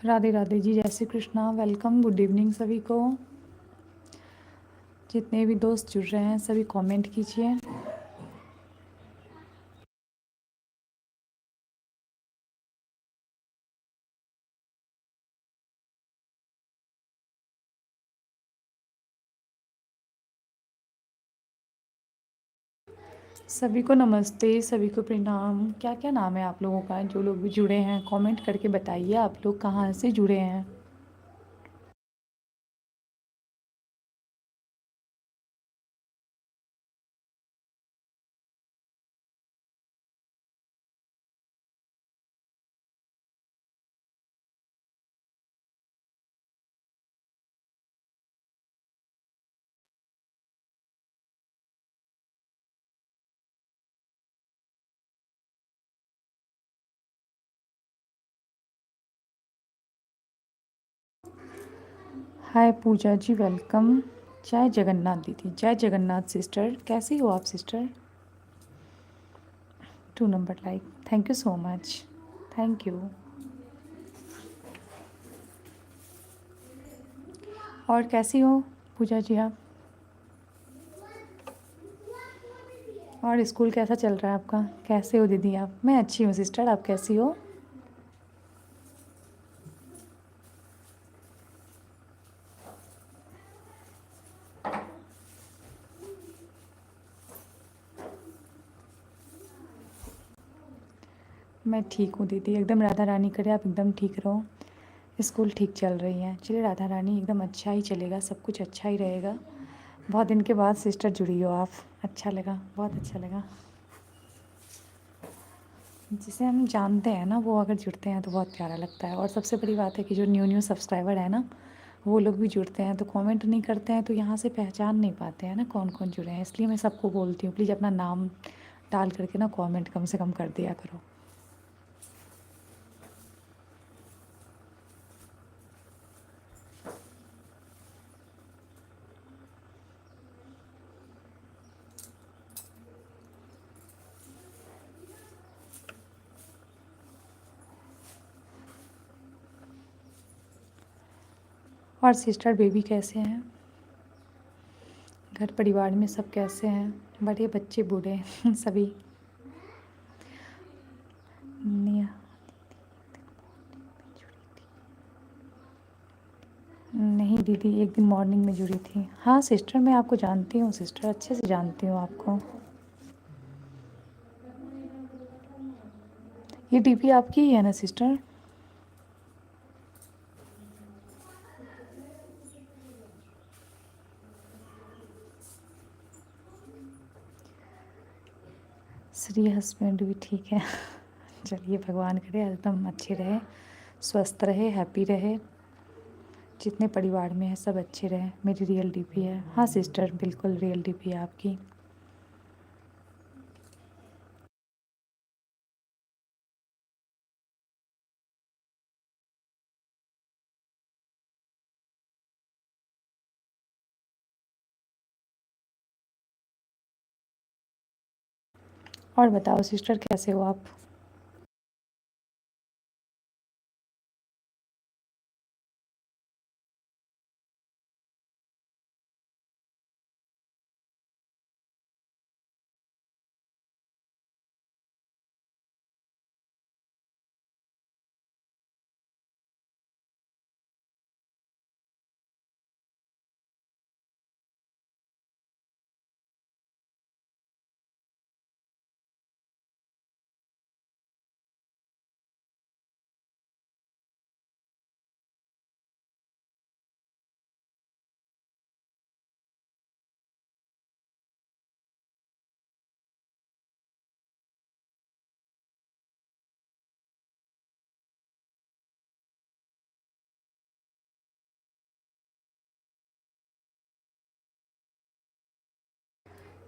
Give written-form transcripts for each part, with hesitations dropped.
राधे राधे जी, जय Shri Krishna. Welcome, good evening सभी को। जितने भी दोस्त जुड़ रहे हैं सभी कमेंट कीजिए। सभी को नमस्ते, सभी को प्रणाम। क्या क्या नाम है आप लोगों का? जो लोग भी जुड़े हैं कमेंट करके बताइए आप लोग कहाँ से जुड़े हैं। हाय पूजा जी, वेलकम। जय जगन्नाथ दीदी, जय जगन्नाथ सिस्टर। कैसी हो आप sister? 2 number like, thank you so much. Thank you. और कैसी हो पूजा जी आप? और स्कूल कैसा चल रहा है आपका? कैसे हो दीदी आप? मैं अच्छी हूँ सिस्टर, आप कैसी हो? मैं ठीक हूँ दीदी, एकदम राधा रानी करे आप एकदम ठीक रहो। स्कूल ठीक चल रही है। चलिए राधा रानी, एकदम अच्छा ही चलेगा, सब कुछ अच्छा ही रहेगा। बहुत दिन के बाद सिस्टर जुड़ी हो आप, अच्छा लगा, बहुत अच्छा लगा। जिसे हम जानते हैं ना वो अगर जुड़ते हैं तो बहुत प्यारा लगता है। और सबसे बड़ी बात है कि जो न्यू न्यू सब्सक्राइबर है ना, वो लोग भी जुड़ते हैं तो कमेंट नहीं करते हैं, तो यहाँ से पहचान नहीं पाते हैं ना कौन कौन जुड़े हैं। इसलिए मैं सबको बोलती हूँ प्लीज़ अपना नाम डाल करके ना कमेंट कम से कम कर दिया करो। और सिस्टर बेबी कैसे हैं? घर परिवार में सब कैसे हैं? बड़े बच्चे बूढ़े सभी? नहीं, नहीं दीदी, एक दिन मॉर्निंग में जुड़ी थी। हाँ सिस्टर, मैं आपको जानती हूँ सिस्टर, अच्छे से जानती हूँ आपको। ये डीपी आपकी ही है ना सिस्टर? श्री हस्बैंड भी ठीक है चलिए भगवान करे एकदम अच्छे रहे, स्वस्थ रहे, हैप्पी रहे। जितने परिवार में है सब अच्छे रहे। मेरी रियल डीपी है। हाँ सिस्टर, बिल्कुल रियल डीपी है आपकी। और बताओ सिस्टर, कैसे हो आप?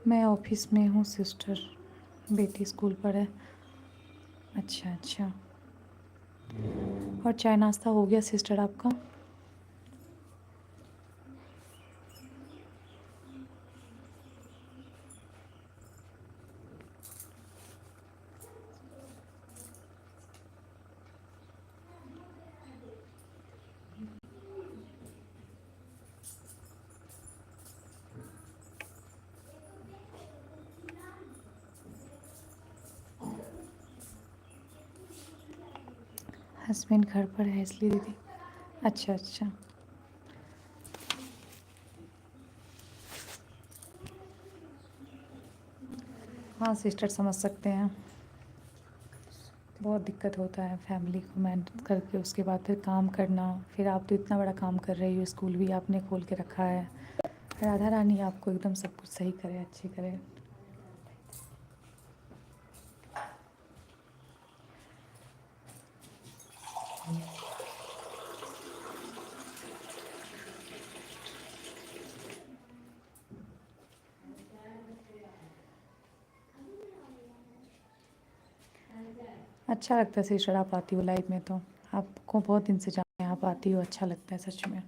मैं ऑफिस में हूँ सिस्टर, बेटी स्कूल पर है। अच्छा अच्छा। और चाय नाश्ता हो गया सिस्टर आपका? हस्बैंड घर पर है इसलिए दीदी। अच्छा अच्छा। हाँ सिस्टर समझ सकते हैं, बहुत दिक्कत होता है फैमिली को मैनेज करके उसके बाद फिर काम करना। फिर आप तो इतना बड़ा काम कर रही हो, स्कूल भी आपने खोल के रखा है। राधा रानी आपको एकदम सब कुछ सही करे, अच्छी करे। अच्छा लगता है सिस्टर आप आती हो लाइफ में, तो आपको बहुत दिन से जाने आप आती हो, अच्छा लगता है सच में।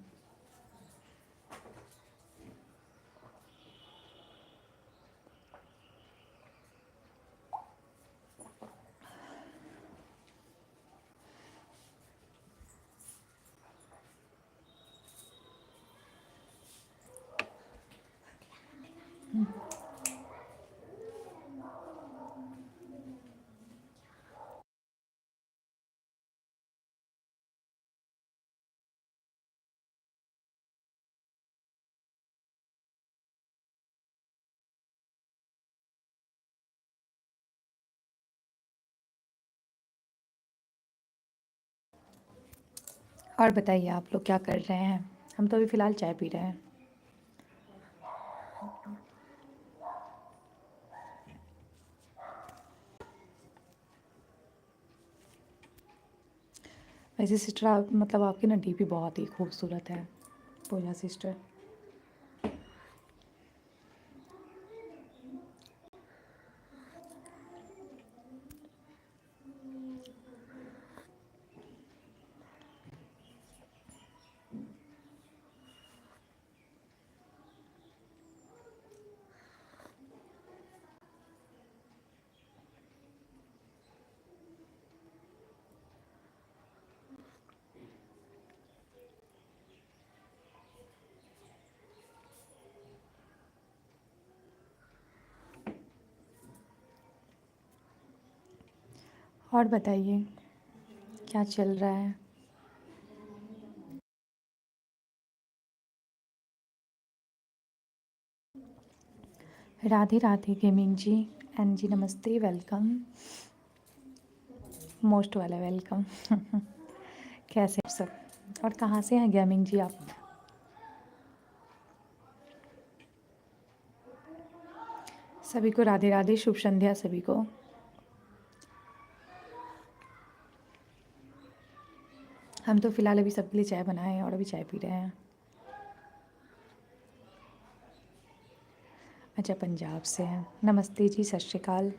और बताइए आप लोग क्या कर रहे हैं? हम तो अभी फ़िलहाल चाय पी रहे हैं। वैसे सिस्टर आप मतलब आपकी ना डीपी बहुत ही खूबसूरत है, पूजा सिस्टर। और बताइए क्या चल रहा है? राधे राधे गेमिंग जी। एन जी नमस्ते, वेलकम, मोस्ट वाला वेलकम। कैसे आप सब? और कहाँ से हैं गेमिंग जी आप? सभी को राधे राधे, शुभ संध्या सभी को। हम तो फ़िलहाल अभी सबके लिए चाय बनाए हैं और अभी चाय पी रहे हैं। अच्छा पंजाब से हैं, नमस्ते जी, सत श्री अकाल।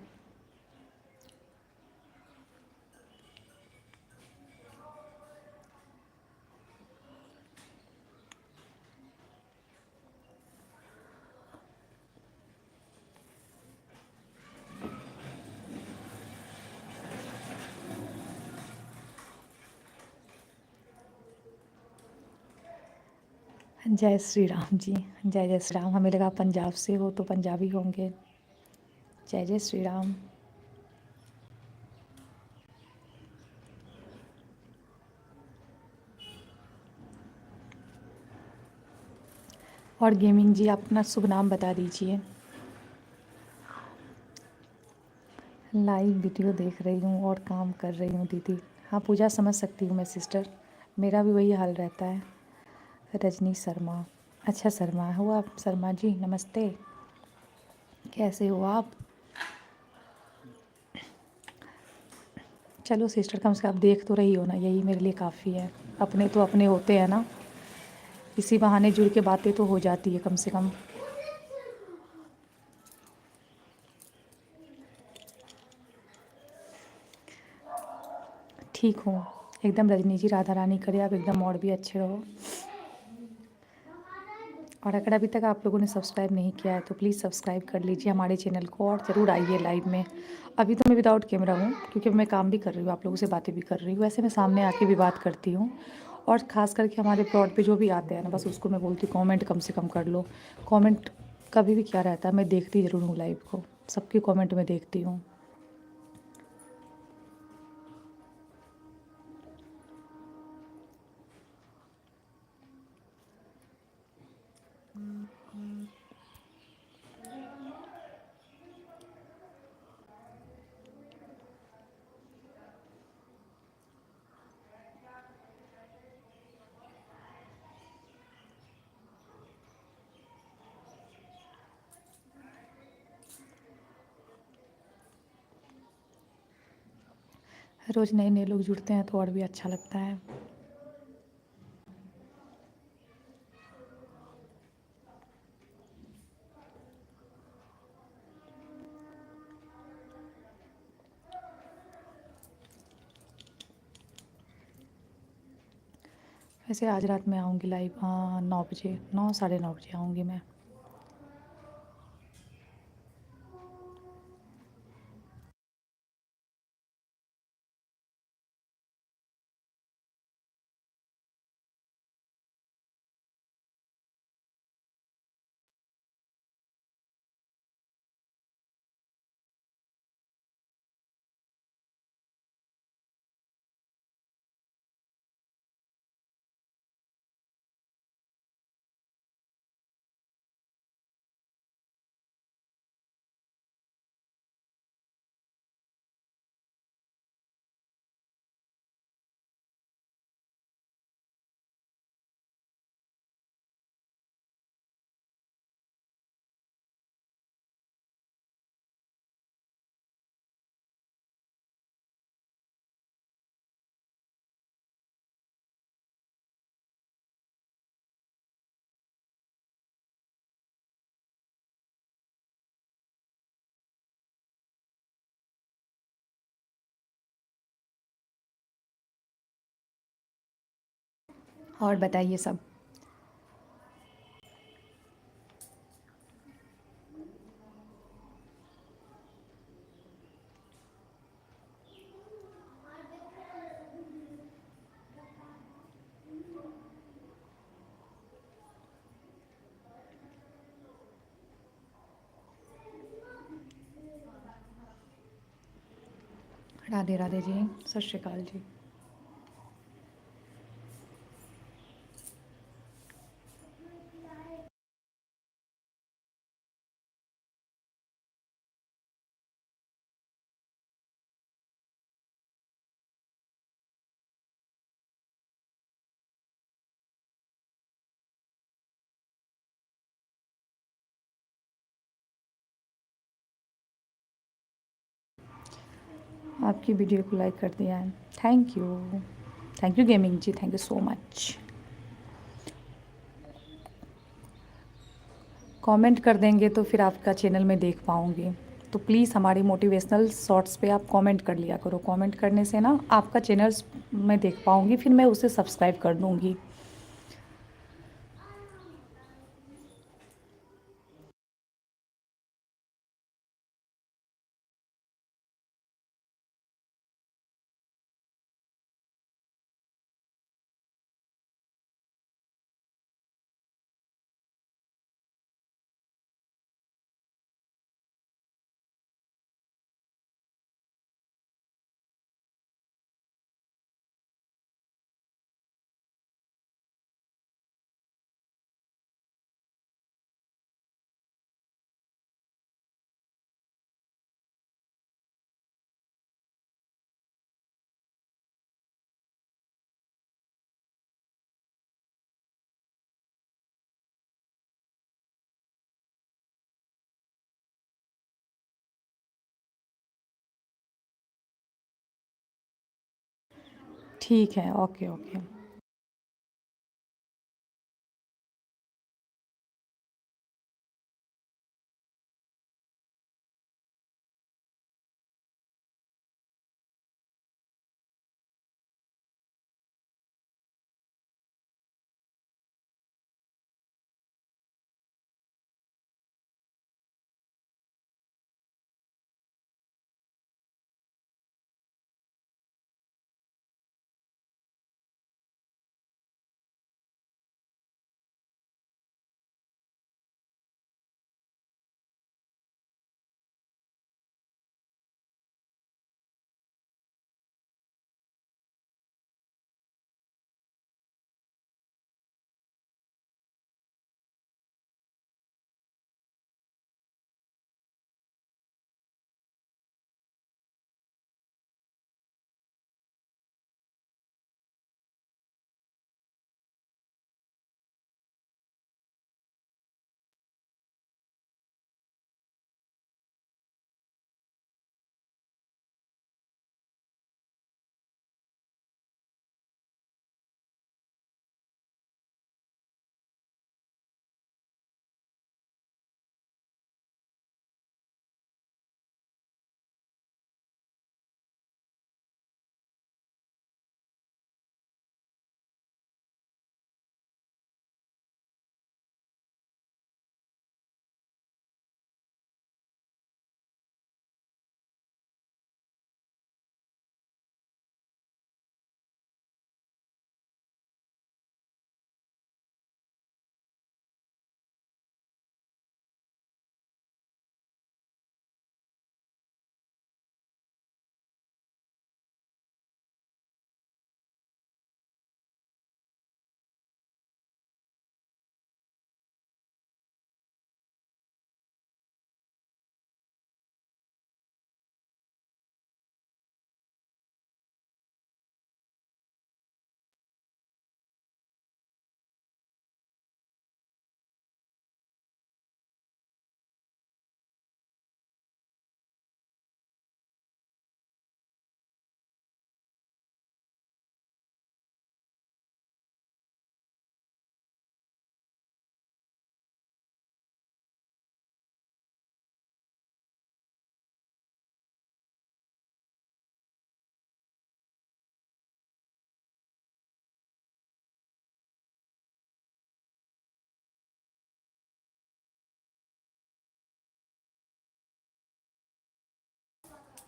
जय श्री राम जी। जय जय श्री राम। हमें लगा आप पंजाब से हो तो पंजाबी होंगे। जय जय श्री राम। और गेमिंग जी आप अपना शुभ नाम बता दीजिए। लाइव वीडियो देख रही हूँ और काम कर रही हूँ दीदी। हाँ पूजा समझ सकती हूँ मैं सिस्टर, मेरा भी वही हाल रहता है। रजनी शर्मा, अच्छा शर्मा हो आप? शर्मा जी नमस्ते, कैसे हो आप? चलो सिस्टर कम से कम आप देख तो रही हो ना, यही मेरे लिए काफ़ी है। अपने तो अपने होते हैं ना, इसी बहाने जुड़ के बातें तो हो जाती है कम से कम। ठीक हूँ एकदम रजनी जी, राधा रानी करे आप एकदम और भी अच्छे रहो। और अगर अभी तक आप लोगों ने सब्सक्राइब नहीं किया है तो प्लीज़ सब्सक्राइब कर लीजिए हमारे चैनल को, और ज़रूर आइए लाइव में। अभी तो मैं विदाउट कैमरा हूँ क्योंकि मैं काम भी कर रही हूँ, आप लोगों से बातें भी कर रही हूँ। वैसे मैं सामने आके भी बात करती हूँ, और ख़ास करके हमारे प्लॉट पे जो भी आते हैं ना, बस उसको मैं बोलती हूँ कमेंट कम से कम कर लो। कमेंट कभी भी क्या रहता है, मैं देखती ज़रूर हूँ लाइव को, सबकी कमेंट मैं देखती हूँ। रोज़ नए नए लोग जुड़ते हैं तो और भी अच्छा लगता है। वैसे आज रात में आऊँगी लाइव 9 बजे, 9 साढ़े 9 बजे आऊँगी मैं। और बताइए सब। राधे राधे जी, सत श्री अकाल जी। आपकी वीडियो को लाइक कर दिया है, thank you. Thank you gaming ji, thank you so much. Comment कर देंगे तो फिर आपका चैनल में देख पाऊँगी। तो प्लीज़ हमारी मोटिवेशनल शॉर्ट्स पे आप कमेंट कर लिया करो। कमेंट करने से ना आपका चैनल्स मैं देख पाऊँगी, फिर मैं उसे सब्सक्राइब कर दूँगी। ठीक है, ओके ओके।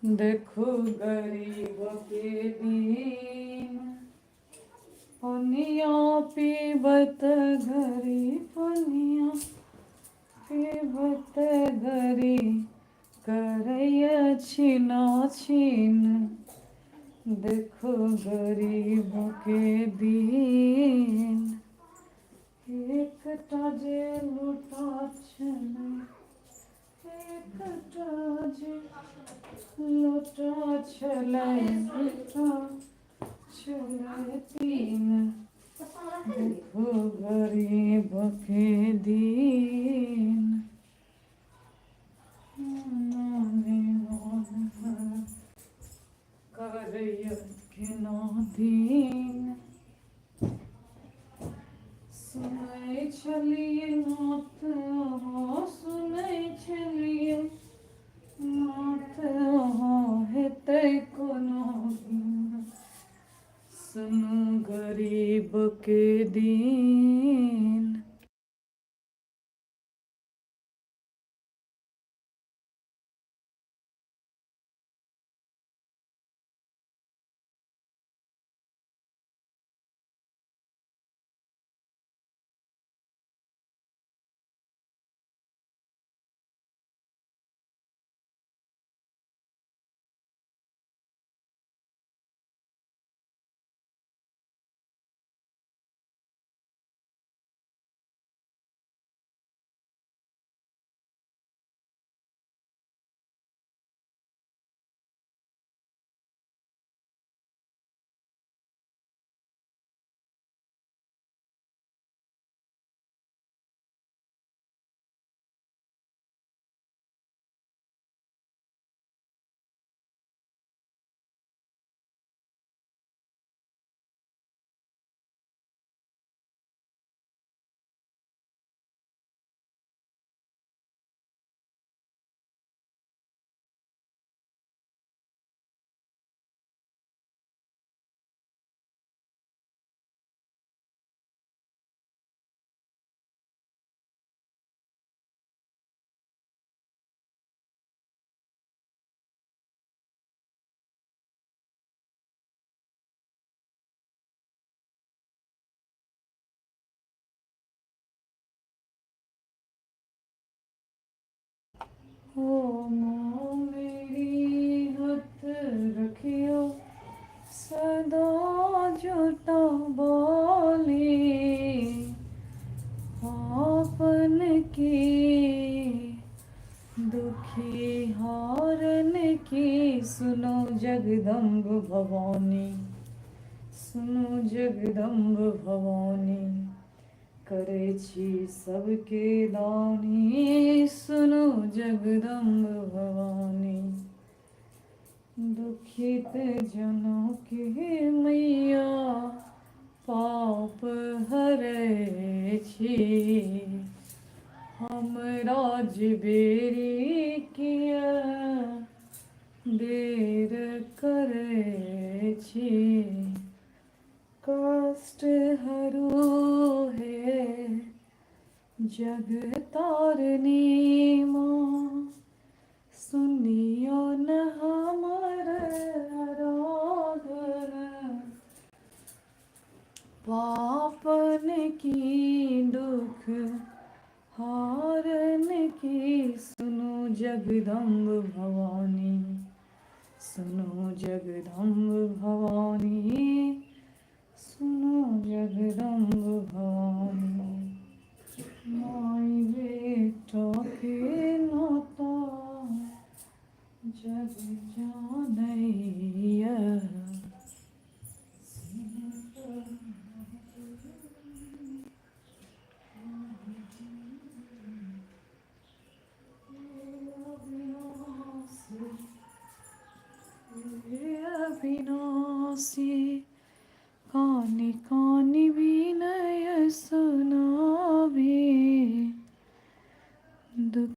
देखो गरीब के दीन, पनिया पीबत घरी, पनिया पीबत घरी, करैया छिना छिन। देखो गरीब के दीन, एकटा जे लूटा छलै, एकटा जे लूटा छलै, लूटा छलै तीन। देखो गरीब के दीन, करैया केना दीन। सुनै छलियै नाथ अहाँ, सुनै छलियै नाथ अहाँ, हेतै कोनो दिन। सुनू गरीब के दीन। ओ माँ मेरी हथ रखियो, सदा जुटा बोली। आपन की दुखी हारन की, सुनो जगदम्ब भवानी, सुनो जगदम्ब भवानी। करै छी सबके दानी, सुनो जगदम्ब भवानी। दुखित जनों के मैया, पाप हरै छी। हमरा बेरी किया देर करै छी। कष्ट हरू है जग तारनी माँ, सुनियो न हमर आराधन। पापन की दुख हारन की, सुनो जगदम्ब भवानी, सुनो जगदम्ब भवानी, सुनो जगदम्ब भवानी। माई बेटा के नाता जग जानैया, अविनाशी